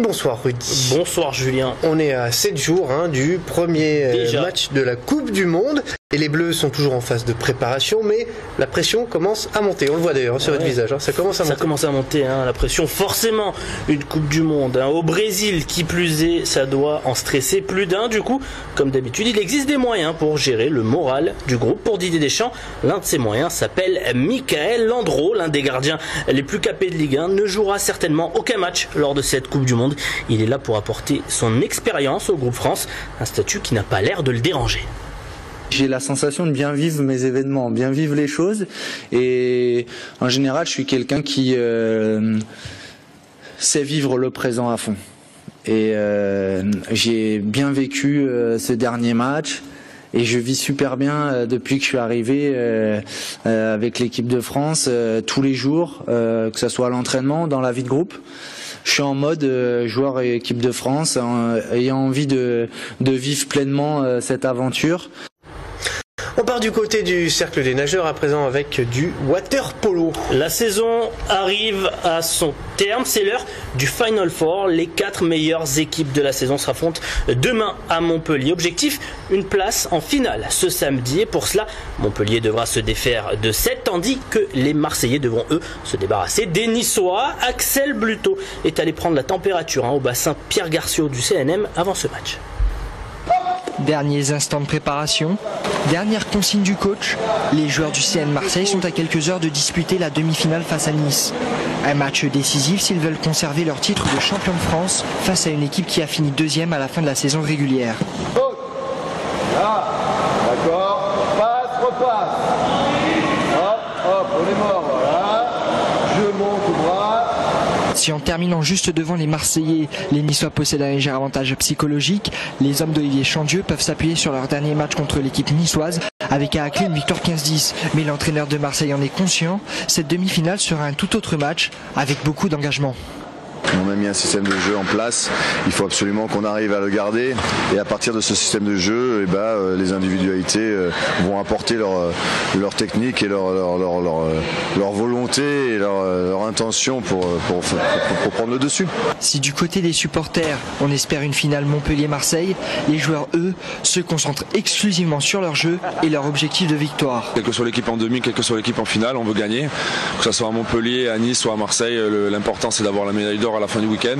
bonsoir Rudy. Bonsoir Julien. On est à 7 jours du premier match de la Coupe du Monde. Et les Bleus sont toujours en phase de préparation, mais la pression commence à monter. On le voit d'ailleurs sur votre visage, ça commence à monter. Ça commence à monter, la pression. Forcément, une Coupe du Monde. Au Brésil, qui plus est, ça doit en stresser plus d'un. Du coup, comme d'habitude, il existe des moyens pour gérer le moral du groupe. Pour Didier Deschamps, l'un de ces moyens s'appelle Michael Landreau, l'un des gardiens les plus capés de Ligue 1, ne jouera certainement aucun match lors de cette Coupe du Monde. Il est là pour apporter son expérience au groupe France, un statut qui n'a pas l'air de le déranger. J'ai la sensation de bien vivre mes événements, bien vivre les choses, et en général je suis quelqu'un qui sait vivre le présent à fond. Et j'ai bien vécu ce dernier match et je vis super bien depuis que je suis arrivé avec l'équipe de France tous les jours, que ce soit à l'entraînement, dans la vie de groupe. Je suis en mode joueur et équipe de France, ayant envie de vivre pleinement cette aventure. On part du côté du cercle des nageurs à présent avec du water polo. La saison arrive à son terme, c'est l'heure du Final Four. Les 4 meilleures équipes de la saison s'affrontent demain à Montpellier. Objectif, une place en finale ce samedi. Et pour cela, Montpellier devra se défaire de 7, tandis que les Marseillais devront eux se débarrasser des Niçois. Axel Bluteau est allé prendre la température au bassin Pierre Garciot du CNM avant ce match. Derniers instants de préparation, dernière consigne du coach, les joueurs du CN Marseille sont à quelques heures de disputer la demi-finale face à Nice. Un match décisif s'ils veulent conserver leur titre de champion de France face à une équipe qui a fini deuxième à la fin de la saison régulière. Là, d'accord, passe, repasse. Hop, hop, on est mort, voilà. Je monte au bras. Si en terminant juste devant les Marseillais, les Niçois possèdent un léger avantage psychologique, les hommes d'Olivier Chandieu peuvent s'appuyer sur leur dernier match contre l'équipe niçoise avec à la clé une victoire 15-10. Mais l'entraîneur de Marseille en est conscient, cette demi-finale sera un tout autre match avec beaucoup d'engagement. On a mis un système de jeu en place, il faut absolument qu'on arrive à le garder, et à partir de ce système de jeu, les individualités vont apporter leur technique et leur volonté et leur intention pour prendre le dessus. Si du côté des supporters, on espère une finale Montpellier-Marseille, les joueurs, eux, se concentrent exclusivement sur leur jeu et leur objectif de victoire. Quelle que soit l'équipe en demi, quelle que soit l'équipe en finale, on veut gagner. Que ce soit à Montpellier, à Nice ou à Marseille, l'important c'est d'avoir la médaille d'or à la fin du week-end.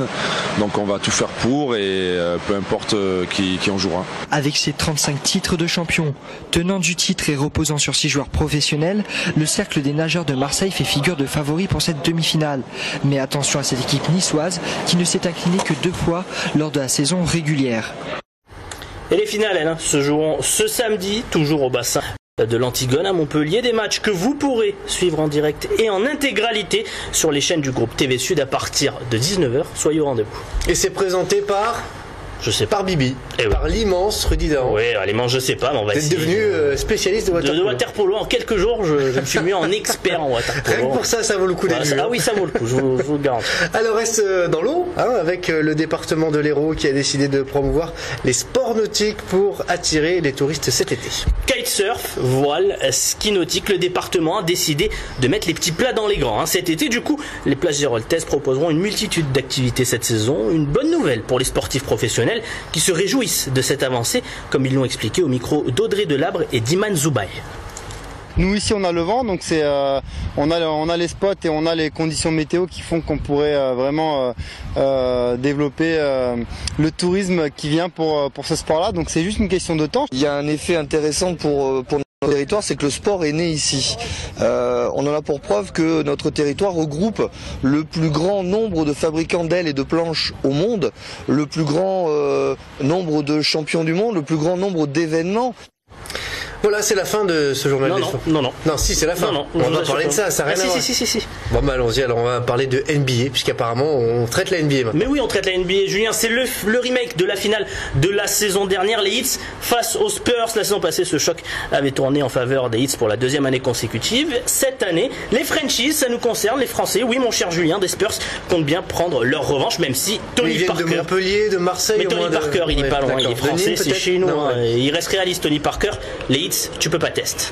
Donc on va tout faire pour, et peu importe qui en jouera. Avec ses 35 titres de champion, tenant du titre et reposant sur 6 joueurs professionnels, le cercle des nageurs de Marseille fait figure de favori pour cette demi-finale. Mais attention à cette équipe niçoise qui ne s'est inclinée que 2 fois lors de la saison régulière. Et les finales, se joueront ce samedi, toujours au bassin de l'Antigone à Montpellier. Des matchs que vous pourrez suivre en direct et en intégralité sur les chaînes du groupe TV Sud à partir de 19h. Soyez au rendez-vous. Et c'est présenté par... par Bibi, par l'immense Rudy Dahan. Oui, l'immense, je sais pas, mais on va essayer. Vous êtes devenu spécialiste de water polo. De water polo. En quelques jours, je me suis mis en expert en water polo. Rien que pour ça, ça vaut le coup d'être vu. Ah oui, ça vaut le coup, je vous le garantis. Alors, reste dans l'eau, avec le département de l'Hérault qui a décidé de promouvoir les sports nautiques pour attirer les touristes cet été. Kitesurf, voile, ski nautique, le département a décidé de mettre les petits plats dans les grands. Cet été, du coup, les plages géroltaises proposeront une multitude d'activités cette saison. Une bonne nouvelle pour les sportifs professionnels qui se réjouissent de cette avancée, comme ils l'ont expliqué au micro d'Audrey Delabre et d'Iman Zoubaï. Nous ici on a le vent, donc on a les spots et on a les conditions météo qui font qu'on pourrait vraiment développer le tourisme qui vient pour ce sport-là. Donc c'est juste une question de temps. Il y a un effet intéressant pour notre territoire, c'est que le sport est né ici. On en a pour preuve que notre territoire regroupe le plus grand nombre de fabricants d'ailes et de planches au monde, le plus grand nombre de champions du monde, le plus grand nombre d'événements. Voilà, c'est la fin de ce journal. Non, si, c'est la fin. Non, on va parler de ça n'a rien à voir. Si. Bon, allons-y, alors on va parler de NBA, puisqu'apparemment on traite la NBA maintenant. Mais oui, on traite la NBA, Julien, c'est le remake de la finale de la saison dernière, les Heat face aux Spurs. La saison passée, ce choc avait tourné en faveur des Heat pour la 2e année consécutive. Cette année, les Frenchies, ça nous concerne, les Français, oui mon cher Julien, des Spurs comptent bien prendre leur revanche, même si Tony Parker... de Montpellier, de Marseille... Mais Tony Parker, il est pas loin, il est français, c'est chez nous. Il reste réaliste, Tony Parker. Les Heat, tu peux pas tester.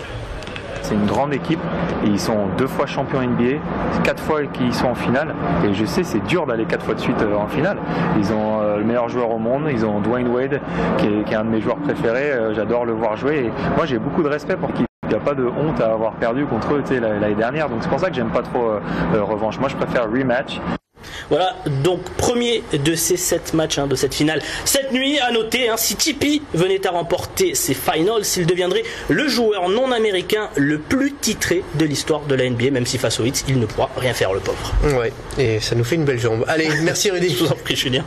c'est une grande équipe et ils sont 2 fois champions NBA, 4 fois qu'ils sont en finale et je sais c'est dur d'aller 4 fois de suite en finale. Ils ont le meilleur joueur au monde, ils ont Dwayne Wade qui est un de mes joueurs préférés, j'adore le voir jouer et moi j'ai beaucoup de respect pour qu'il n'y a pas de honte à avoir perdu contre eux l'année dernière, donc c'est pour ça que j'aime pas trop revanche. Moi je préfère rematch. Voilà, donc premier de ces 7 matchs de cette finale. Cette nuit, à noter, si Tipeee venait à remporter ces finals, il deviendrait le joueur non américain le plus titré de l'histoire de la NBA, même si face aux Hits, il ne pourra rien faire, le pauvre. Ouais, et ça nous fait une belle jambe. Allez, merci Rudy. Je vous en prie, Julien.